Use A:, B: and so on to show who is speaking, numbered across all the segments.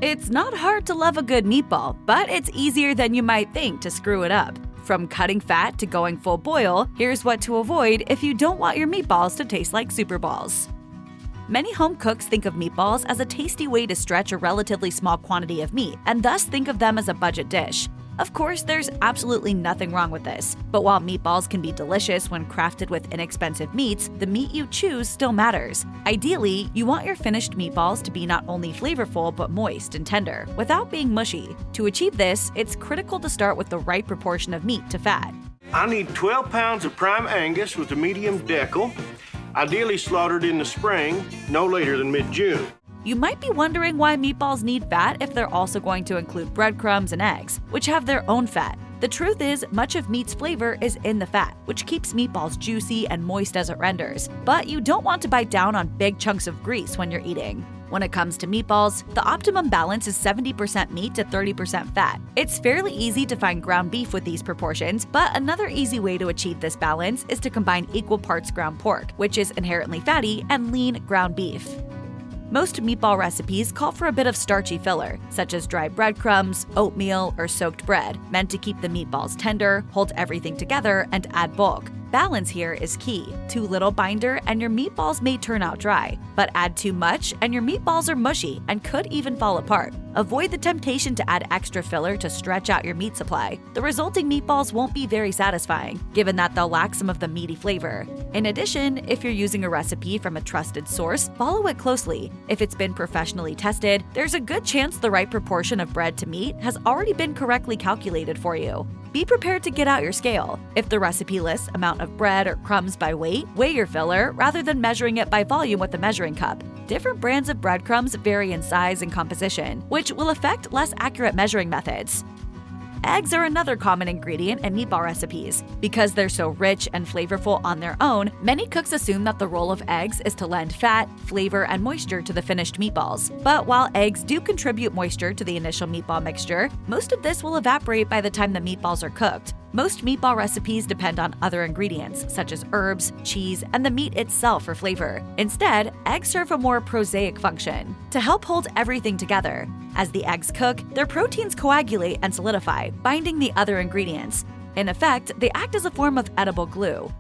A: It's not hard to love a good meatball, but it's easier than you might think to screw it up. From cutting fat to going full boil, here's what to avoid if you don't want your meatballs to taste like Super Balls. Many home cooks think of meatballs as a tasty way to stretch a relatively small quantity of meat, and thus think of them as a budget dish. Of course, there's absolutely nothing wrong with this, but while meatballs can be delicious when crafted with inexpensive meats, the meat you choose still matters. Ideally, you want your finished meatballs to be not only flavorful but moist and tender, without being mushy. To achieve this, it's critical to start with the right proportion of meat to fat.
B: I need 12 pounds of prime Angus with a medium decal, ideally slaughtered in the spring, no later than mid-June.
A: You might be wondering why meatballs need fat if they're also going to include breadcrumbs and eggs, which have their own fat. The truth is, much of meat's flavor is in the fat, which keeps meatballs juicy and moist as it renders. But you don't want to bite down on big chunks of grease when you're eating. When it comes to meatballs, the optimum balance is 70% meat to 30% fat. It's fairly easy to find ground beef with these proportions, but another easy way to achieve this balance is to combine equal parts ground pork, which is inherently fatty, and lean ground beef. Most meatball recipes call for a bit of starchy filler, such as dry breadcrumbs, oatmeal, or soaked bread, meant to keep the meatballs tender, hold everything together, and add bulk. Balance here is key. Too little binder and your meatballs may turn out dry, but add too much and your meatballs are mushy and could even fall apart. Avoid the temptation to add extra filler to stretch out your meat supply. The resulting meatballs won't be very satisfying, given that they'll lack some of the meaty flavor. In addition, if you're using a recipe from a trusted source, follow it closely. If it's been professionally tested, there's a good chance the right proportion of bread to meat has already been correctly calculated for you. Be prepared to get out your scale. If the recipe lists amount of bread or crumbs by weight, weigh your filler rather than measuring it by volume with a measuring cup. Different brands of breadcrumbs vary in size and composition, which will affect less accurate measuring methods. Eggs are another common ingredient in meatball recipes. Because they're so rich and flavorful on their own, many cooks assume that the role of eggs is to lend fat, flavor, and moisture to the finished meatballs. But while eggs do contribute moisture to the initial meatball mixture, most of this will evaporate by the time the meatballs are cooked. Most meatball recipes depend on other ingredients, such as herbs, cheese, and the meat itself for flavor. Instead, eggs serve a more prosaic function, to help hold everything together. As the eggs cook, their proteins coagulate and solidify, binding the other ingredients. In effect, they act as a form of edible glue.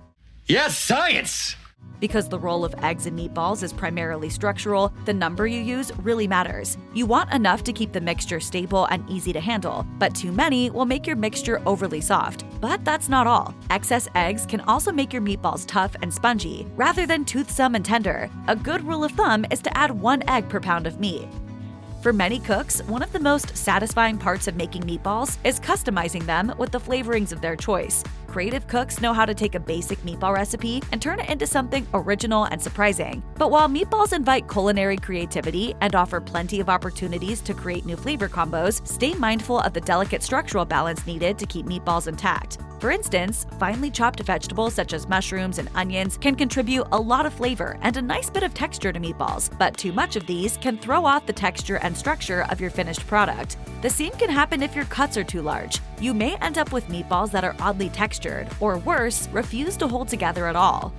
C: Yes, science!
A: Because the role of eggs in meatballs is primarily structural, the number you use really matters. You want enough to keep the mixture stable and easy to handle, but too many will make your mixture overly soft. But that's not all. Excess eggs can also make your meatballs tough and spongy, rather than toothsome and tender. A good rule of thumb is to add 1 egg per pound of meat. For many cooks, one of the most satisfying parts of making meatballs is customizing them with the flavorings of their choice. Creative cooks know how to take a basic meatball recipe and turn it into something original and surprising. But while meatballs invite culinary creativity and offer plenty of opportunities to create new flavor combos, stay mindful of the delicate structural balance needed to keep meatballs intact. For instance, finely chopped vegetables such as mushrooms and onions can contribute a lot of flavor and a nice bit of texture to meatballs, but too much of these can throw off the texture and structure of your finished product. The same can happen if your cuts are too large. You may end up with meatballs that are oddly textured, or worse, refuse to hold together at all.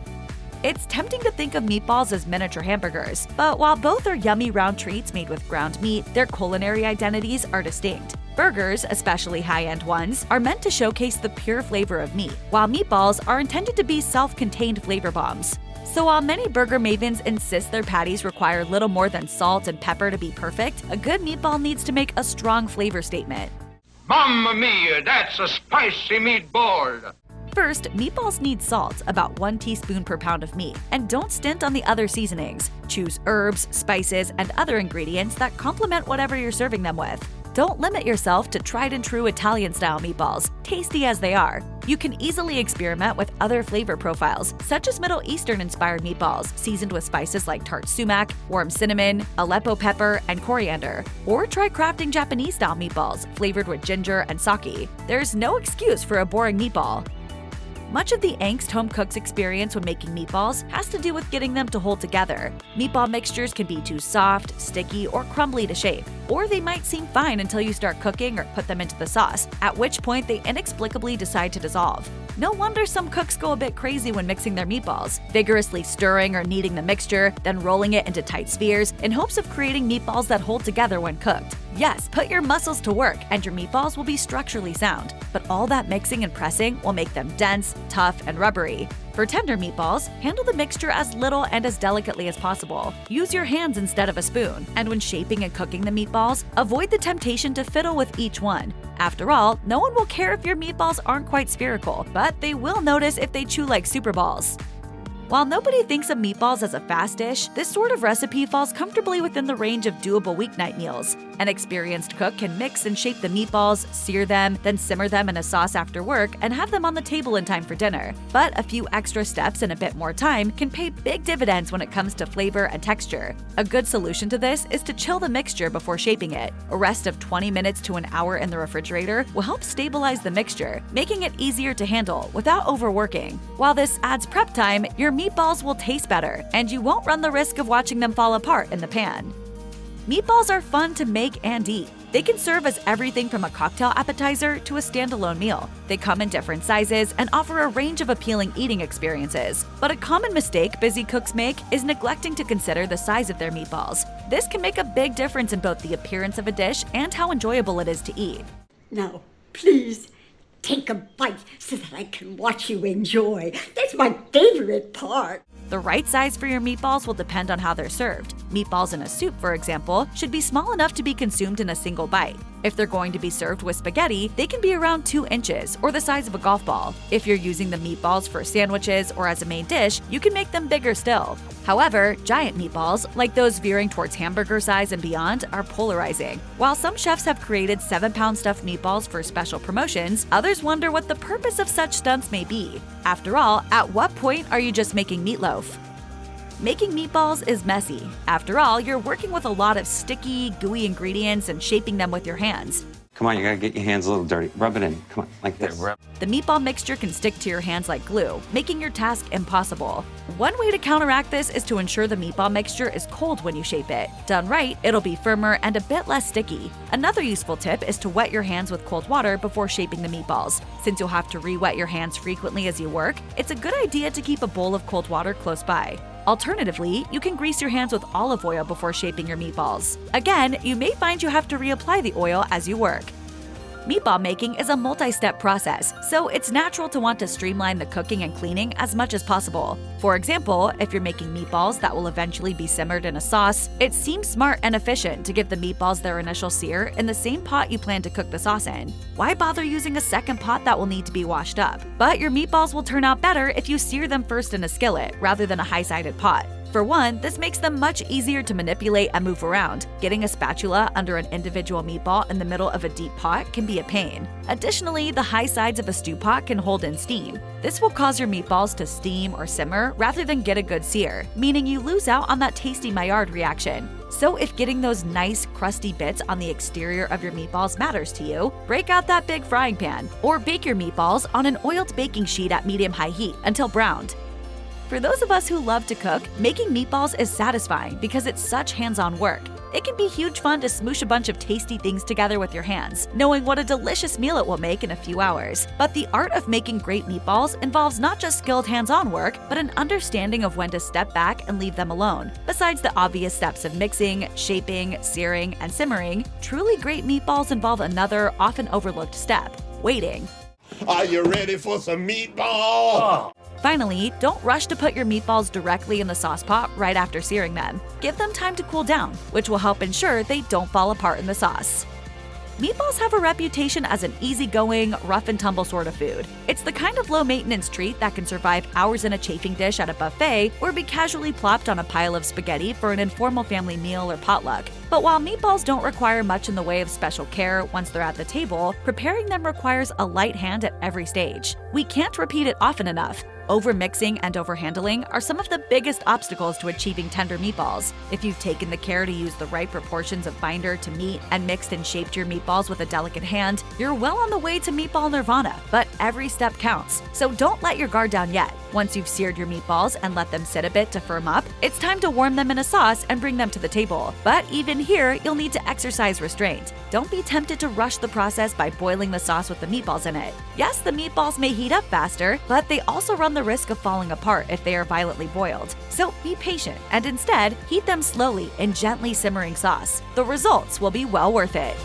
A: It's tempting to think of meatballs as miniature hamburgers, but while both are yummy round treats made with ground meat, their culinary identities are distinct. Burgers, especially high-end ones, are meant to showcase the pure flavor of meat, while meatballs are intended to be self-contained flavor bombs. So while many burger mavens insist their patties require little more than salt and pepper to be perfect, a good meatball needs to make a strong flavor statement.
D: Mamma mia, that's a spicy meatball!
A: First, meatballs need salt, about 1 teaspoon per pound of meat, and don't stint on the other seasonings. Choose herbs, spices, and other ingredients that complement whatever you're serving them with. Don't limit yourself to tried-and-true Italian-style meatballs, tasty as they are. You can easily experiment with other flavor profiles, such as Middle Eastern-inspired meatballs seasoned with spices like tart sumac, warm cinnamon, Aleppo pepper, and coriander. Or try crafting Japanese-style meatballs flavored with ginger and sake. There's no excuse for a boring meatball. Much of the angst home cooks experience when making meatballs has to do with getting them to hold together. Meatball mixtures can be too soft, sticky, or crumbly to shape, or they might seem fine until you start cooking or put them into the sauce, at which point they inexplicably decide to dissolve. No wonder some cooks go a bit crazy when mixing their meatballs, vigorously stirring or kneading the mixture, then rolling it into tight spheres in hopes of creating meatballs that hold together when cooked. Yes, put your muscles to work and your meatballs will be structurally sound, but all that mixing and pressing will make them dense, tough, and rubbery. For tender meatballs, handle the mixture as little and as delicately as possible. Use your hands instead of a spoon, and when shaping and cooking the meatballs, avoid the temptation to fiddle with each one. After all, no one will care if your meatballs aren't quite spherical, but they will notice if they chew like super balls. While nobody thinks of meatballs as a fast dish, this sort of recipe falls comfortably within the range of doable weeknight meals. An experienced cook can mix and shape the meatballs, sear them, then simmer them in a sauce after work and have them on the table in time for dinner. But a few extra steps and a bit more time can pay big dividends when it comes to flavor and texture. A good solution to this is to chill the mixture before shaping it. A rest of 20 minutes to an hour in the refrigerator will help stabilize the mixture, making it easier to handle without overworking. While this adds prep time, your meatballs will taste better, and you won't run the risk of watching them fall apart in the pan. Meatballs are fun to make and eat. They can serve as everything from a cocktail appetizer to a standalone meal. They come in different sizes and offer a range of appealing eating experiences. But a common mistake busy cooks make is neglecting to consider the size of their meatballs. This can make a big difference in both the appearance of a dish and how enjoyable it is to eat.
E: Now, please, take a bite so that I can watch you enjoy. That's my favorite part.
A: The right size for your meatballs will depend on how they're served. Meatballs in a soup, for example, should be small enough to be consumed in a single bite. If they're going to be served with spaghetti, they can be around 2 inches, or the size of a golf ball. If you're using the meatballs for sandwiches or as a main dish, you can make them bigger still. However, giant meatballs, like those veering towards hamburger size and beyond, are polarizing. While some chefs have created 7-pound stuffed meatballs for special promotions, others wonder what the purpose of such stunts may be. After all, at what point are you just making meatloaf? Making meatballs is messy. After all, you're working with a lot of sticky, gooey ingredients and shaping them with your hands.
F: Come on, you gotta get your hands a little dirty. Rub it in. Come on, like this.
A: The meatball mixture can stick to your hands like glue, making your task impossible. One way to counteract this is to ensure the meatball mixture is cold when you shape it. Done right, it'll be firmer and a bit less sticky. Another useful tip is to wet your hands with cold water before shaping the meatballs. Since you'll have to re-wet your hands frequently as you work, it's a good idea to keep a bowl of cold water close by. Alternatively, you can grease your hands with olive oil before shaping your meatballs. Again, you may find you have to reapply the oil as you work. Meatball making is a multi-step process, so it's natural to want to streamline the cooking and cleaning as much as possible. For example, if you're making meatballs that will eventually be simmered in a sauce, it seems smart and efficient to give the meatballs their initial sear in the same pot you plan to cook the sauce in. Why bother using a second pot that will need to be washed up? But your meatballs will turn out better if you sear them first in a skillet rather than a high-sided pot. For one, this makes them much easier to manipulate and move around. Getting a spatula under an individual meatball in the middle of a deep pot can be a pain. Additionally, the high sides of a stew pot can hold in steam. This will cause your meatballs to steam or simmer rather than get a good sear, meaning you lose out on that tasty Maillard reaction. So if getting those nice, crusty bits on the exterior of your meatballs matters to you, break out that big frying pan, or bake your meatballs on an oiled baking sheet at medium-high heat until browned. For those of us who love to cook, making meatballs is satisfying because it's such hands-on work. It can be huge fun to smoosh a bunch of tasty things together with your hands, knowing what a delicious meal it will make in a few hours. But the art of making great meatballs involves not just skilled hands-on work, but an understanding of when to step back and leave them alone. Besides the obvious steps of mixing, shaping, searing, and simmering, truly great meatballs involve another, often overlooked step: waiting.
G: Are you ready for some meatball?
A: Finally, don't rush to put your meatballs directly in the sauce pot right after searing them. Give them time to cool down, which will help ensure they don't fall apart in the sauce. Meatballs have a reputation as an easygoing, rough-and-tumble sort of food. It's the kind of low-maintenance treat that can survive hours in a chafing dish at a buffet or be casually plopped on a pile of spaghetti for an informal family meal or potluck. But while meatballs don't require much in the way of special care once they're at the table, preparing them requires a light hand at every stage. We can't repeat it often enough. Overmixing and overhandling are some of the biggest obstacles to achieving tender meatballs. If you've taken the care to use the right proportions of binder to meat and mixed and shaped your meatballs with a delicate hand, you're well on the way to meatball nirvana. But every step counts, so don't let your guard down yet. Once you've seared your meatballs and let them sit a bit to firm up, it's time to warm them in a sauce and bring them to the table. But even here, you'll need to exercise restraint. Don't be tempted to rush the process by boiling the sauce with the meatballs in it. Yes, the meatballs may heat up faster, but they also run run the risk of falling apart if they are violently boiled. So be patient and instead heat them slowly in gently simmering sauce. The results will be well worth it.